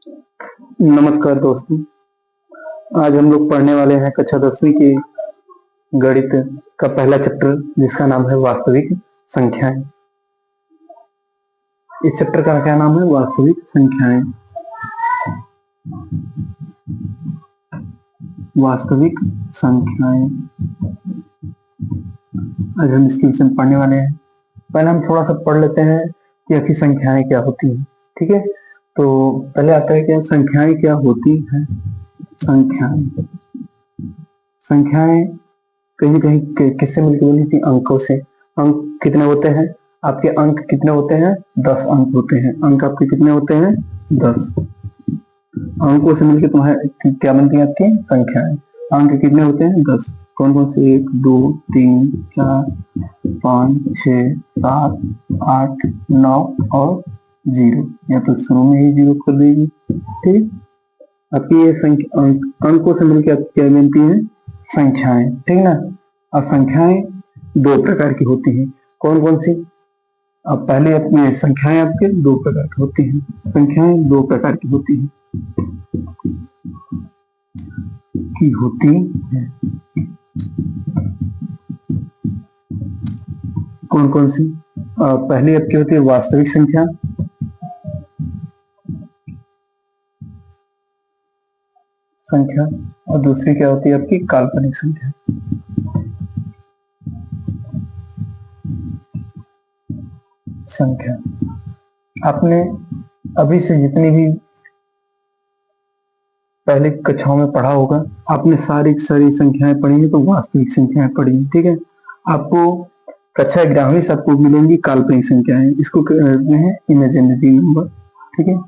नमस्कार दोस्तों। आज हम लोग पढ़ने वाले हैं कक्षा 10वीं की गणित का पहला चैप्टर, जिसका नाम है वास्तविक संख्याएं। इस चैप्टर का क्या नाम है? वास्तविक संख्याएं। वास्तविक संख्याएं आज हम इसके विषय में पढ़ने वाले हैं। पहले हम थोड़ा सा पढ़ लेते हैं कि आखिर संख्याएं क्या होती हैं। ठीक है, तो पहले आता है कि संख्याएं क्या होती हैं। संख्याएं कहीं न कहीं किससे मिलती बनी थी? अंकों से। अंक कितने होते हैं? आपके अंक कितने होते हैं? 10 अंक होते हैं। अंक आपके कितने होते हैं? 10। अंकों से मिलकर तुम्हारे क्या बनती है? आपकी संख्याएं। अंक कितने होते हैं? 10। कौन कौन से? 1 2 3 4 5 6 7 8 9 और 0, या तो शुरू में ही 0 कर देगी। ठीक, आपकी ये संख्या अंकों से मिलकर आपकी क्या बनती है? संख्याएं। ठीक ना। अब संख्याएं दो प्रकार की होती हैं। कौन कौन सी? अब पहले अपनी संख्याएं आपके दो प्रकार की होती हैं। संख्याएं दो प्रकार की होती हैं। कौन कौन सी? पहली आपकी होती है वास्तविक संख्या। और दूसरी क्या होती है आपकी? काल्पनिक संख्या। आपने अभी से जितनी भी पहले कक्षाओं में पढ़ा होगा, आपने सारी संख्याएं पढ़ी है, तो वास्तविक संख्याएं पढ़ी है। ठीक है, आपको कक्षा 11वीं से आपको मिलेंगी काल्पनिक संख्याएं। इसको कहते हैं इमेजिनरी नंबर। ठीक है,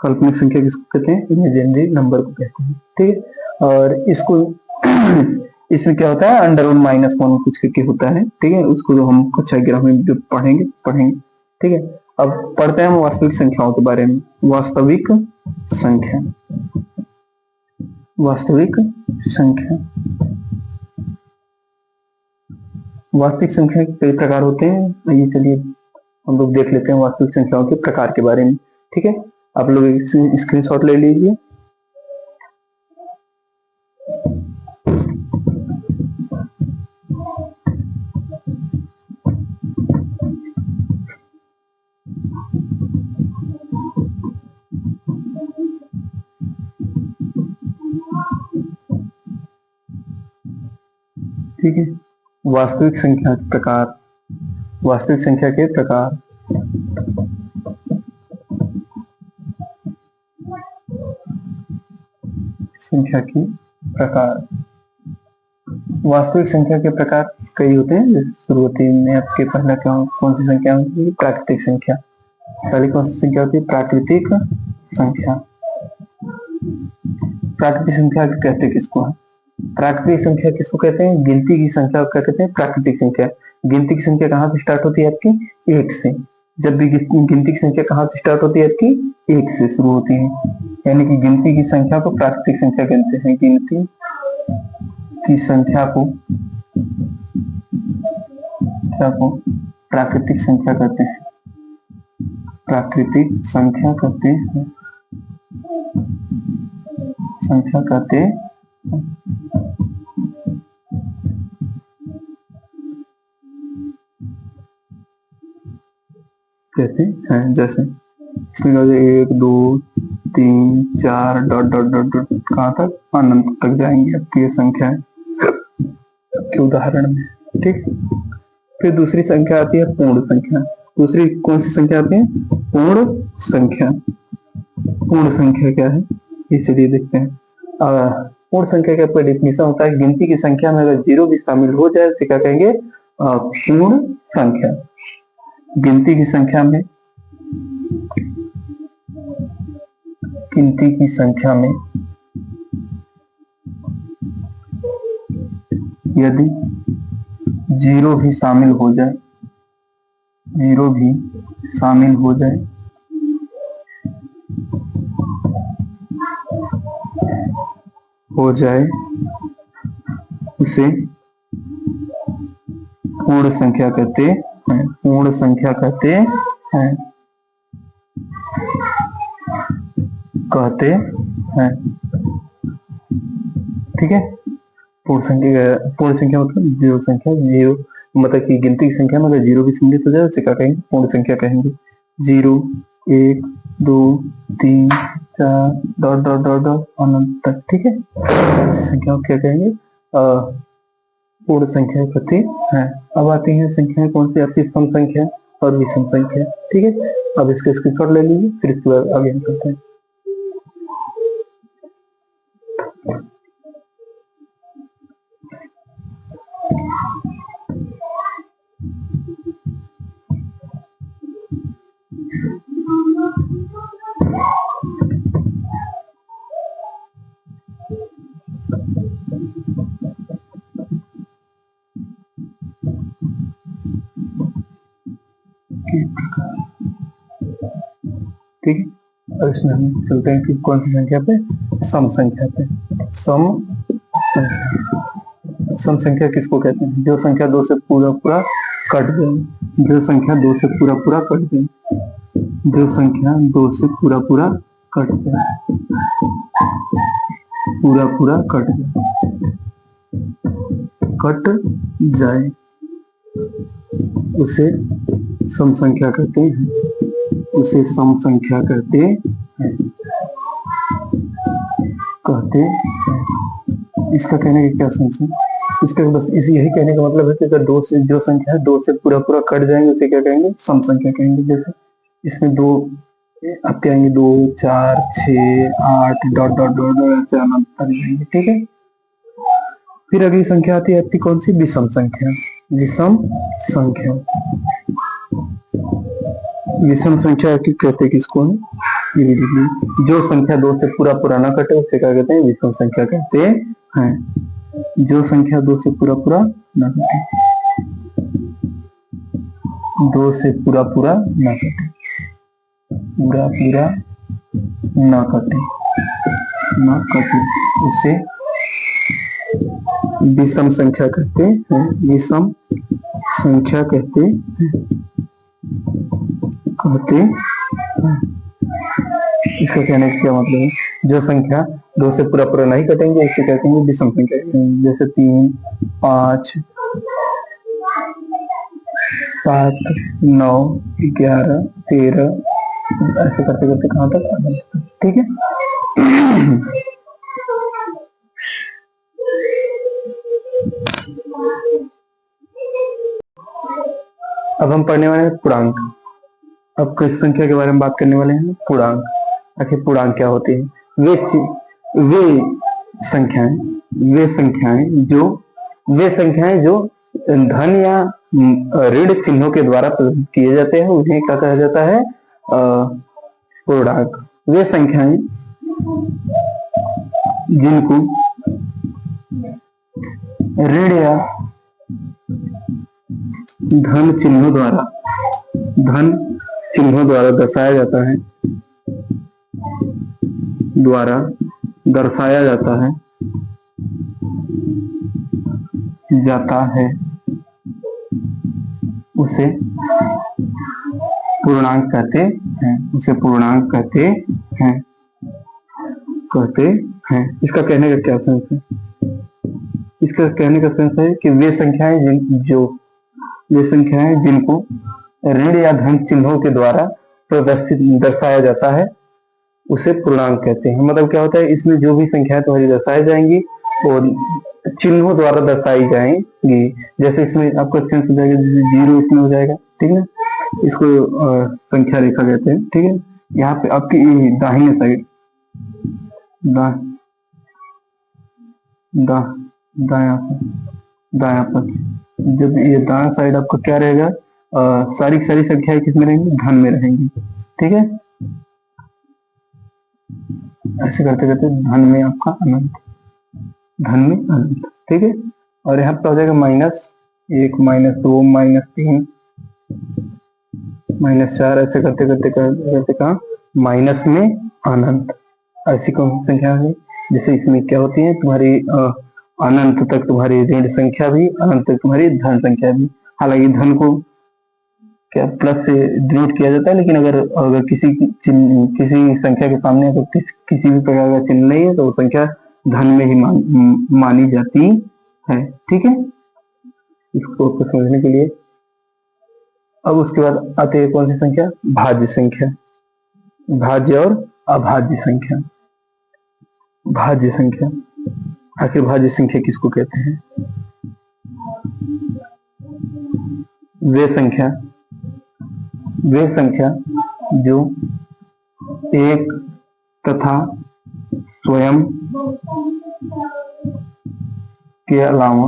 काल्पनिक संख्या किसको कहते हैं? इमेजिनरी नंबर को कहते हैं। ठीक है, और इसको इसमें क्या होता है? अंडर वन माइनस वन कुछ करके होता है। ठीक है, उसको जो हम कक्षा 11वीं में जो पढ़ेंगे। ठीक है, अब पढ़ते हैं हम वास्तविक संख्याओं के बारे में। वास्तविक संख्या वास्तविक संख्या के कई प्रकार होते हैं। आइए चलिए हम लोग देख लेते हैं वास्तविक संख्याओं के प्रकार के बारे में। ठीक है, आप लोग स्क्रीनशॉट ले लीजिए। ठीक है, वास्तविक संख्या के प्रकार। वास्तविक संख्या के प्रकार। वास्तविक संख्या के प्रकार कई होते हैं। जैसे शुरुआती में आपके पहला कौन सी संख्या होती है? प्राकृतिक संख्या। पहली कौन सी संख्या होती है? प्राकृतिक संख्या। प्राकृतिक संख्या कहते हैं किसको? प्राकृतिक संख्या किसको कहते हैं? गिनती की संख्या को क्या कहते हैं? प्राकृतिक संख्या। गिनती की संख्या कहाँ से स्टार्ट होती है आपकी? 1 से। जब भी गिनती की संख्या कहाँ से स्टार्ट होती है आपकी? 1 से शुरू होती है। यानी कि गिनती की संख्या को प्राकृतिक संख्या कहते हैं। गिनती की संख्या को प्राकृतिक संख्या कहते हैं। प्राकृतिक संख्या कहते हैं। कहते हैं। जैसे इसमें 1 2 3 4 डॉट डॉट डॉट डॉट कहाँ तक? अनंत तक जाएंगे आपकी ये संख्या के उदाहरण में। ठीक, फिर दूसरी संख्या आती है पूर्ण संख्या। दूसरी कौन सी संख्या आती है? पूर्ण संख्या। पूर्ण संख्या क्या है, ये चलिए देखते हैं। पूर्ण संख्या का आपका डेफिनेशन होता है, गिनती की संख्या में अगर 0 भी शामिल हो जाए तो क्या कहेंगे? पूर्ण संख्या। गिनती की संख्या में यदि 0 भी शामिल हो जाए उसे पूर्ण संख्या कहते हैं। कहते हैं। ठीक है, पूर्ण संख्या मतलब जीरो संख्या, जीरो मतलब कि गिनती की संख्या मतलब जीरो भी सम्मिलित हो जाए उसे क्या कहेंगे, पूर्ण संख्या कहेंगे। जीरो, एक, दो, तीन, चार, डॉट डॉट डॉट डॉट अनंत तक। ठीक है, संख्या क्या कहेंगे, पूर्ण संख्या कहते हैं। अब आती है संख्याएं कौन सी आपकी, सम संख्या और विषम संख्या। ठीक है, अब इसके स्क्रीनशॉट ले लीजिए, फिर इसके बाद आगे हम करते हैं। ठीक है, और इसमें हम चलते हैं कि कौन सी संख्या पे, सम संख्या पे। सम संख्या, सम संख्या किसको कहते हैं, जो संख्या दो से पूरा पूरा कट जाए, जो संख्या दो से पूरा पूरा कट जाए, जो संख्या दो से पूरा पूरा कट जाए, पूरा पूरा कट जाए, कट जाए उसे सम संख्या कहते हैं, उसे सम संख्या कहते हैं, कहते हैं। इसका कहने का क्या सेंस है, इसका बस यही कहने का मतलब है कि अगर दो से जो संख्या है दो से पूरा पूरा कट जाएंगे उसे क्या कहेंगे, सम संख्या कहेंगे। जैसे इसमें दो आपके आएंगे, 2, 4, 6, 8 डॉट डॉट डॉट ऐसे अनंत तक जाएंगे। ठीक है, फिर अगली संख्या आती है आपकी कौन सी, विषम संख्या। विषम संख्या, विषम संख्या की कहते हैं किसको, जो संख्या दो से पूरा पूरा ना कटे उसे क्या कहते हैं, विषम संख्या कहते हैं। जो संख्या दो से पूरा पूरा ना कटे, दो से पूरा पूरा ना कटे, पूरा पूरा ना कटे, ना कटे उसे विषम संख्या कहते हैं, विषम संख्या कहते हैं, कहते हैं। इसका कहने का क्या मतलब है, जो संख्या दो से पूरा पूरा नहीं कटेंगे उसे कहते हैं विषम संख्या। जैसे 3, 5, 7, 9, 11, 13 ऐसे करते करते कहाँ तक। ठीक है, अब हम पढ़ने वाले हैं पूर्णांक। अब किस संख्या के बारे में बात करने वाले हैं, पूर्णांक। आखिर पूर्णांक क्या होते हैं, वे संख्याएं जो धन या ऋण चिन्हों के द्वारा प्रदर्शित किए जाते हैं उन्हें क्या कहा जाता है, पूर्णांक। वे संख्याएं जिनको ऋण या धन चिन्हों द्वारा दर्शाया जाता है, उसे पूर्णांक कहते हैं, उसे पूर्णांक कहते हैं। इसका कहने का क्या सेंस है, इसका कहने का सेंस है कि वे संख्याएं जिनको ऋण या धन चिन्हों के द्वारा दर्शाया जाता है उसे पूर्णांक कहते हैं। मतलब क्या होता है, इसमें जो भी संख्याएं तुम्हारी दर्शाई जाएंगी वो चिन्हों द्वारा दर्शाई जाएंगी। जैसे इसमें आपका सेंस हो जाएगा, जैसे 0 इसमें हो जाएगा। ठीक है, इसको संख्या रेखा कहते हैं। ठीक है, यहाँ पे आपकी दाहिने साइड दायां पक्ष, जब ये दायां साइड आपका क्या रहेगा, सारी संख्याएं किसमें रहेंगी, धन में रहेंगी। ठीक है, ऐसे करते करते धन में आपका अनंत, धन में अनंत। ठीक है, और यहाँ पे हो जाएगा -1, -2, -3, -4 ऐसे करते करते कहा माइनस में अनंत। ऐसी कौन सी संख्या है, जैसे इसमें क्या होती है तुम्हारी अनंत तक तुम्हारी ऋण संख्या भी, अनंत तक तुम्हारी धन संख्या भी। हालांकि धन को क्या प्लस से डिनोट किया जाता है, लेकिन अगर अगर किसी संख्या के सामने अगर किसी भी प्रकार का चिन्ह नहीं है तो वो संख्या धन में ही मानी जाती है। ठीक है, इसको समझने के लिए अब उसके बाद आते हैं कौन सी संख्या, भाज्य संख्या। भाज्य और अभाज्य संख्या। भाज्य संख्या, आखिर भाज्य संख्या किसको कहते हैं? वे संख्या जो एक तथा स्वयं के अलावा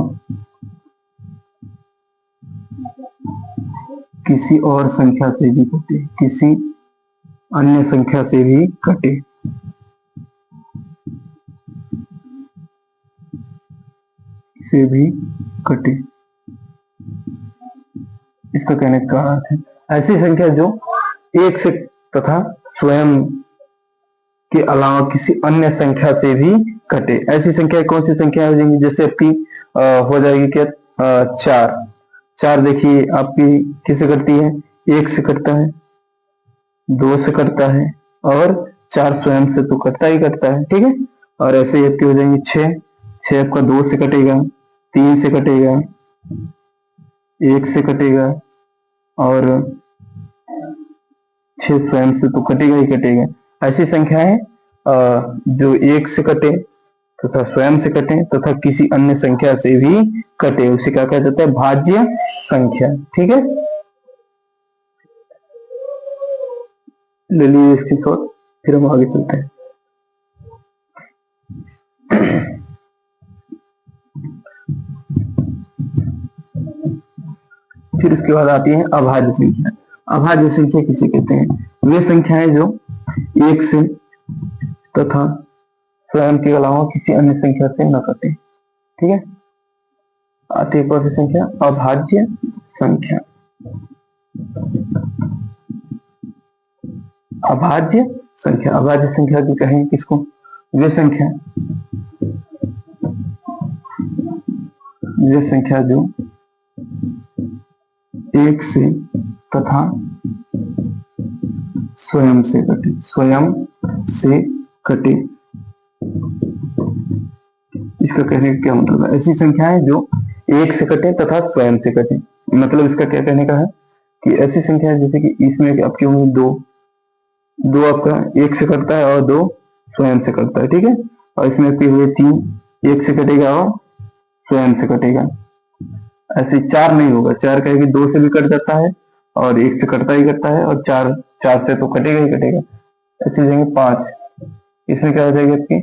किसी और संख्या से भी कटे, किसी अन्य संख्या से भी कटे, इसका कहने का अर्थ है ऐसी संख्या जो एक से तथा स्वयं के अलावा किसी अन्य संख्या से भी कटे। ऐसी संख्या कौन सी संख्या हो जाएंगी? जैसे आपकी हो जाएगी क्या, चार देखिए आपकी किससे कटती है? एक से कटता है, दो से कटता है और चार स्वयं से तो कटता ही कटता है। ठीक है, और ऐसे ही आपकी हो जाएंगी छह आपका दो से कटेगा, तीन से कटेगा, एक से कटेगा और छह स्वयं से तो कटेगा ही कटेगा। ऐसी संख्या है जो एक से कटे तथा स्वयं से कटे तथा किसी अन्य संख्या से भी कटे, उसे क्या कहा जाता है? भाज्य संख्या। ठीक है, ले लीजिए इसकी शॉट, फिर हम आगे चलते हैं। फिर उसके बाद आती है अभाज्य संख्या। अभाज्य संख्या किसे कहते हैं? वे संख्याएं जो एक से तथा स्वयं के अलावा किसी अन्य संख्या से न कटे। ठीक है, आती है कौन सी संख्या? अभाज्य संख्या। अभाज्य संख्या, अभाज्य संख्या की कहें किसको? वे संख्या जो एक से तथा स्वयं से कटे। इसका कहने का क्या मतलब है? ऐसी संख्याएं जो एक से कटे तथा स्वयं से कटे। मतलब इसका क्या कहने का है कि ऐसी संख्या जैसे कि इसमें आपकी होंगी दो आपका एक से कटता है और दो स्वयं से कटता है। ठीक है, और इसमें आपकी हुई तीन, एक से कटेगा और स्वयं से कटेगा। ऐसे चार नहीं होगा, चार कहेगी दो से भी कट जाता है और एक से कटता ही कटता है और चार से तो कटेगा ही कटेगा। ऐसे हो जाएंगे पांच, इसमें क्या हो जाएगी आपकी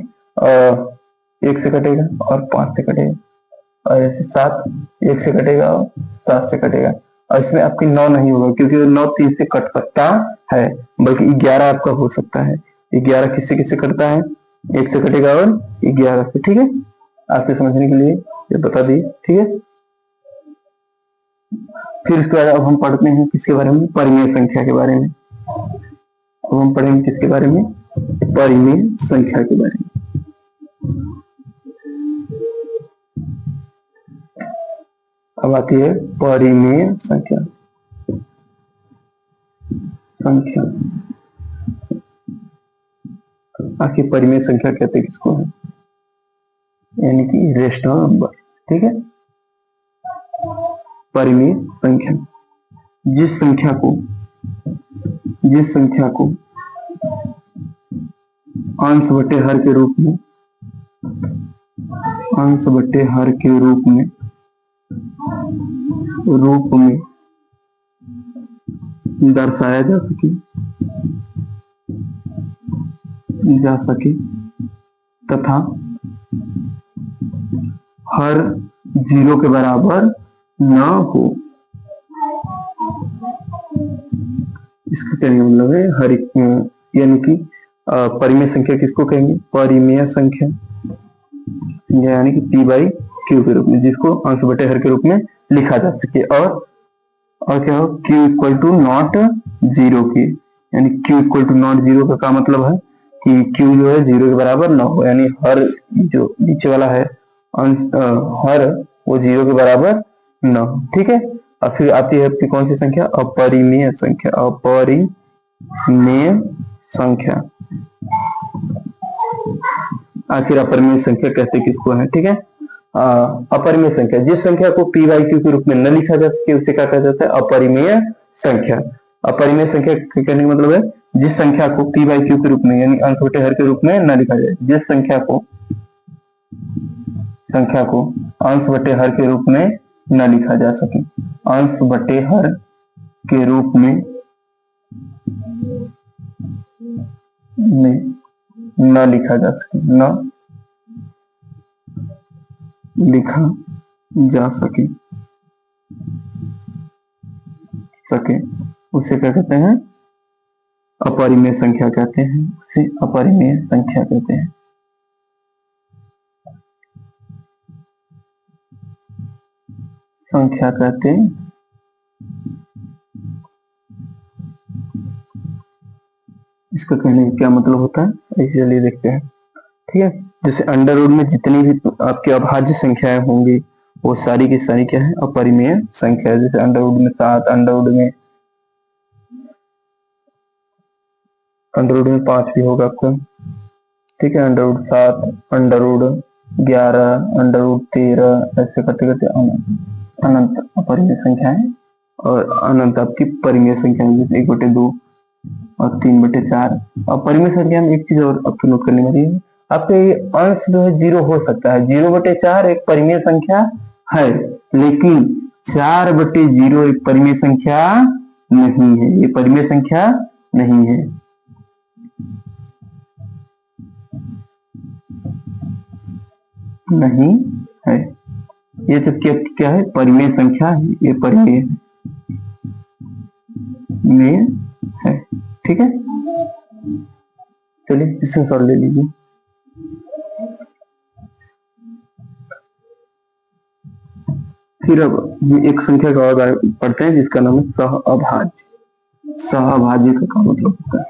एक से कटेगा और पांच से कटेगा, और ऐसे सात, एक से कटेगा और सात से कटेगा, और इसमें आपकी नौ नहीं होगा क्योंकि नौ तीन से कट सकता है, बल्कि 11 आपका हो सकता है। 11 किससे किससे कटता है? एक से कटेगा और 11 से। ठीक है, आपके समझने के लिए ये बता दी। ठीक है, फिर इसके बाद अब हम पढ़ते हैं किसके बारे में? परिमेय संख्या के बारे में। अब हम पढ़ेंगे किसके बारे में? परिमेय संख्या के बारे में। अब आती है परिमेय संख्या। आखिर परिमेय संख्या कहते किसको है? यानी कि रेशनल नंबर। ठीक है, परिमेय संख्या जिस संख्या को अंश बटे हर के रूप में दर्शाया जा सके तथा हर 0 के बराबर न हो। इसका कहने का मतलब है हर एक, यानी कि परिमेय संख्या किसको कहेंगे? परिमेय संख्या यानी कि p/q के रूप में, जिसको अंश बटे हर के रूप में लिखा जा सके, और क्या हो? q इक्वल टू नॉट 0 की, यानी q इक्वल टू नॉट 0 का मतलब है कि q जो है 0 के बराबर न हो, यानी हर जो नीचे वाला है अंश हर वो 0 के बराबर न हो। ठीक है, और फिर आती है आपकी कौन सी संख्या, अपरिमेय संख्या, अपरिमेय संख्या। आखिर अपरिमेय संख्या कहते किसको है, ठीक है। अपरिमेय संख्या, जिस संख्या को पी बाई क्यू के रूप में न लिखा जा सके उसे क्या कहा जाता है, अपरिमेय संख्या। अपरिमेय संख्या कहने का मतलब है जिस संख्या को पी बाई क्यू के रूप में यानी अंश बटे हर के रूप में न लिखा जाए, जिस संख्या को अंश बटे हर के रूप में न लिखा जा सके, अंश बटे हर के रूप में न लिखा जा सके, न लिखा जा सके उसे क्या कहते हैं, अपरिमेय संख्या कहते हैं, उसे अपरिमेय संख्या कहते हैं। संख्या कहते हैं। इसका कहने का क्या मतलब होता है, चलिए देखते हैं, ठीक है। जैसे अंडर रूट में जितनी भी आपकी अभाज्य संख्याएं होंगी वो सारी की सारी क्या है, अपरिमेय संख्या है। जैसे अंडर रूट में 7, अंडर रूट में 5 भी होगा आपका, ठीक है। Under root 7, under root 11, under root 13, ऐसे करते करते अनंत अपरिमेय संख्या है। और अनंत आपकी परिमेय संख्या है, जैसे 1/2 और 3/4। अब परिमेय संख्या में एक चीज और आपको नोट करने वाली है, आपके अंश जो है 0 हो सकता है। 0/4 एक परिमेय संख्या है, लेकिन 4/0 एक परिमेय संख्या नहीं है, ये परिमेय संख्या नहीं है। नहीं है, ये तो क्या है, परिमेय संख्या है, ये परिमेय है, ठीक है। चलिए इससे सॉल्व ले लीजिए। फिर अब एक संख्या का और पढ़ते हैं जिसका नाम है सहअभाज्य। सहअभाज्य का क्या मतलब होता है,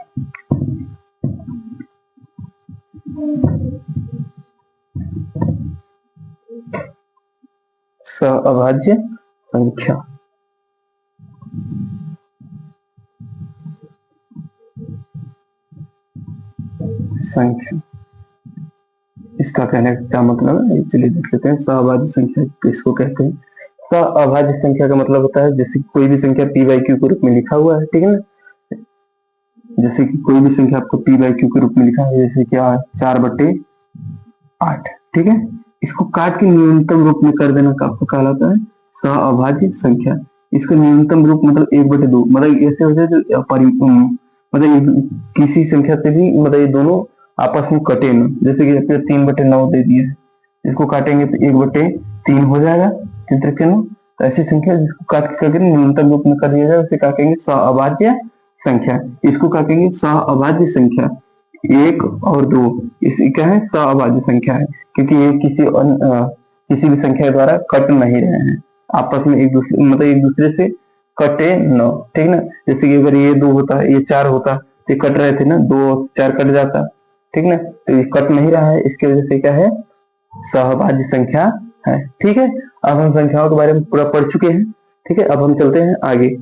सहअभाज्य संख्या। इसका कहने का क्या मतलब है, चलिए देख लेते हैं। सहअभाज्य संख्या किसको कहते हैं। सहअभाज्य संख्या का मतलब होता है जैसे कोई भी संख्या पी बाई क्यू के रूप में लिखा हुआ है, ठीक है ना। जैसे कि कोई भी संख्या आपको पी बाई क्यू के रूप में लिखा है, जैसे क्या 4/8, ठीक है। इसको काट के न्यूनतम रूप में कर देना आपको कहलाता है सहअभाज्य संख्या। इसको न्यूनतम रूप मतलब 1/2, मतलब ऐसे हो जाए मतलब किसी संख्या से भी मतलब ये दोनों आपस में कटे ना। जैसे कि 3/9 दे दिया है, इसको काटेंगे तो 1/3 हो जाएगा, 3×9। तो ऐसी संख्या जिसको काट करके न्यूनतम रूप में कर दिया जाए उसे कहेंगे सहअभाज्य संख्या। इसको कहेंगे सहअभाज्य संख्या। 1 और 2 इसी क्या है, सहअभाज्य संख्या है, क्योंकि ये किसी भी संख्या द्वारा कट नहीं रहे हैं, आपस में एक दूसरे मतलब एक दूसरे से कटे न, ठीक ना। जैसे कि अगर ये 2 होता है, ये 4 होता तो कट रहे थे ना, 2 और 4 कट जाता, ठीक ना। तो ये कट नहीं रहा है, इसकी वजह से क्या है, सहअभाज्य संख्या है, ठीक है। अब हम संख्याओं के बारे में पूरा पढ़ चुके हैं, ठीक है। अब हम चलते हैं आगे।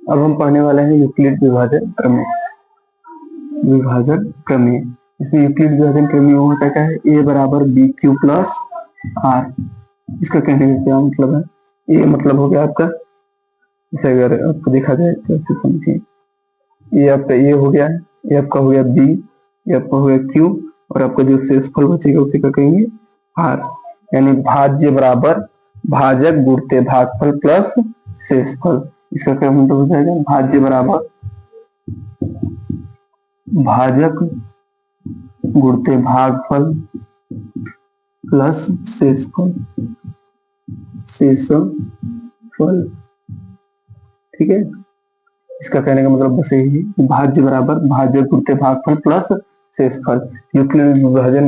अब हम पढ़ने वाले हैं यूक्लिड विभाजन प्रमेय। इसमें यूक्लिड विभाजन प्रमेय होता क्या है, a बराबर BQ प्लस R। इसका कहने का क्या मतलब है, ये मतलब हो गया आपका, इसे अगर आपको देखा जाए तो ऐसे समझिए, ये आपका ए हो गया, ये आपका हो गया बी, ये आपका हो गया क्यू, और आपका जो शेषफल बचेगा उसे क्या कहेंगे, आर। यानी भाज्य बराबर भाजक गुणते भागफल प्लस शेषफल। इसका क्या मतलब हो जाएगा, भाज्य बराबर भाजक गुणते भागफल प्लस शेषफल, ठीक है। इसका कहने का मतलब बस यही है, भाज्य बराबर भाज्य गुणते भागफल प्लस शेषफल। यूक्लिड विभाजन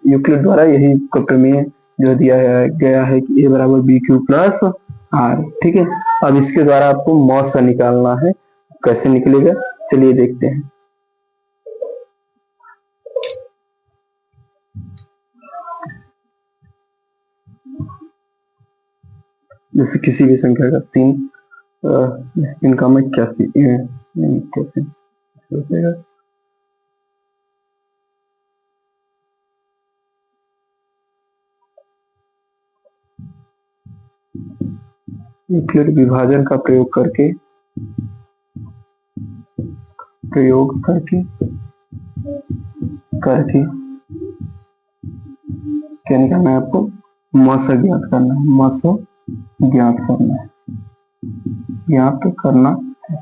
यूक्लिड द्वारा यही प्रमेय जो दिया गया है कि a बराबर BQ प्लस R, ठीक है। अब इसके द्वारा आपको मौसा निकालना है, कैसे निकलेगा चलिए देखते हैं। जैसे किसी भी संख्या का 3 का में 81 फिर विभाजन का प्रयोग करके करके क्या निकालना है आपको? मस ज्ञात करना है, मस ज्ञात करना है, ज्ञात करना है।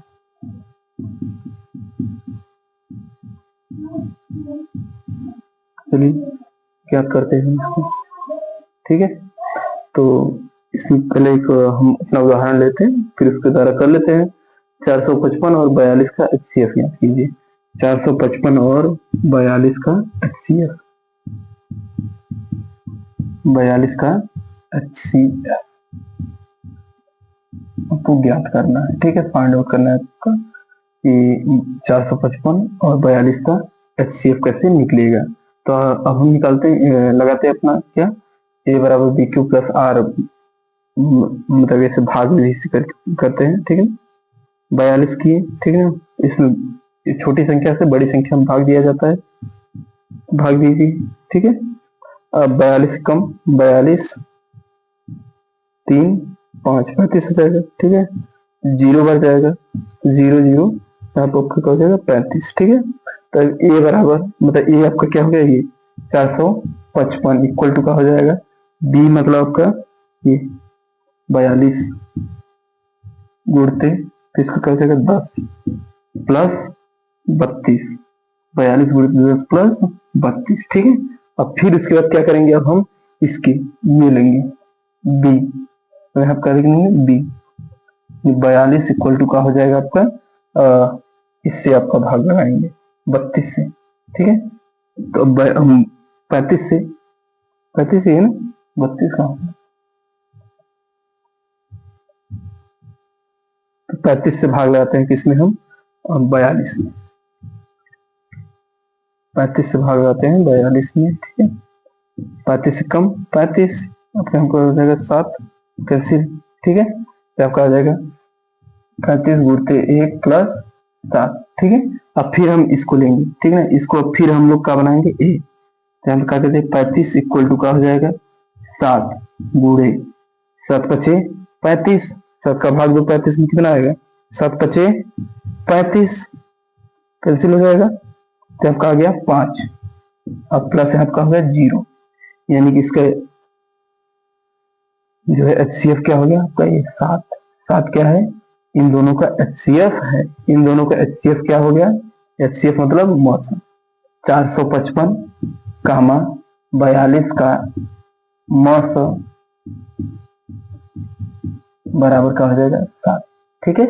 चलिए ज्ञात करते हैं इसको, ठीक है। तो इसमें पहले एक हम अपना उदाहरण लेते हैं, फिर उसके द्वारा कर लेते हैं। 455 और 42 का HCF याद कीजिए। 455 और 42 का HCF, 42 का HCF आपको ज्ञात करना है, ठीक है। फाइंड आउट करना है आपका कि 455 और 42 का HCF कैसे निकलेगा। तो अब हम निकालते हैं, लगाते हैं अपना क्या, A बराबर BQ प्लस R, मतलब ऐसे भाग विधि से करते हैं, ठीक है। 42 किए, ठीक है। इसमें छोटी संख्या से बड़ी संख्या में भाग दिया जाता है, भाग दीजिए, ठीक है। अब 42 कम 42 3 5 35 हो जाएगा, ठीक है। 0 बढ़ जाएगा, 0 0 यहाँ पर आपका हो जाएगा 35, ठीक है। तो A बराबर मतलब A आपका क्या हो गया, ये 455 इक्वल टू का हो जाएगा B मतलब आपका ये 42 गुणते, तो इसका क्या हो जाएगा 10 प्लस 32, 42 गुणित 10 प्लस 32, ठीक है। अब फिर उसके बाद क्या करेंगे, अब हम इसकी ये लेंगे B, तो यहाँ कर देंगे B 42 इक्वल टू का हो जाएगा आपका इससे आपका भाग लगाएंगे 32 से, ठीक है। तो हम 35 से, 35 है ना, 32 का, तो 35 से भाग लगाते हैं किसमें हम, 42 में, 35 से भाग लगाते हैं 42 में, ठीक है। 35 से कम 35, आपका हमको हो जाएगा 7 कैंसिल, ठीक है। तो आपका आ जाएगा 35 गुणते 1 प्लस 7, ठीक है। अब फिर हम इसको लेंगे, ठीक है ना, इसको फिर हम लोग क्या बनाएंगे A, तो हम क्या कहते हैं 35 इक्वल टू का हो जाएगा 7 गुणे 7 पचे 35, 7 का भाग दो 35 में कितना आएगा, 7 पचे 35 कैंसिल हो जाएगा, तो आपका आ गया 5, अब प्लस आपका हो गया 0, यानी कि इसका जो है HCF क्या हो गया आपका, ये 7, 7 क्या है, इन दोनों का HCF है, इन दोनों का HCF क्या हो गया, HCF मतलब मस 455 कामा 42 का मस बराबर का हो जाएगा 7, ठीक है।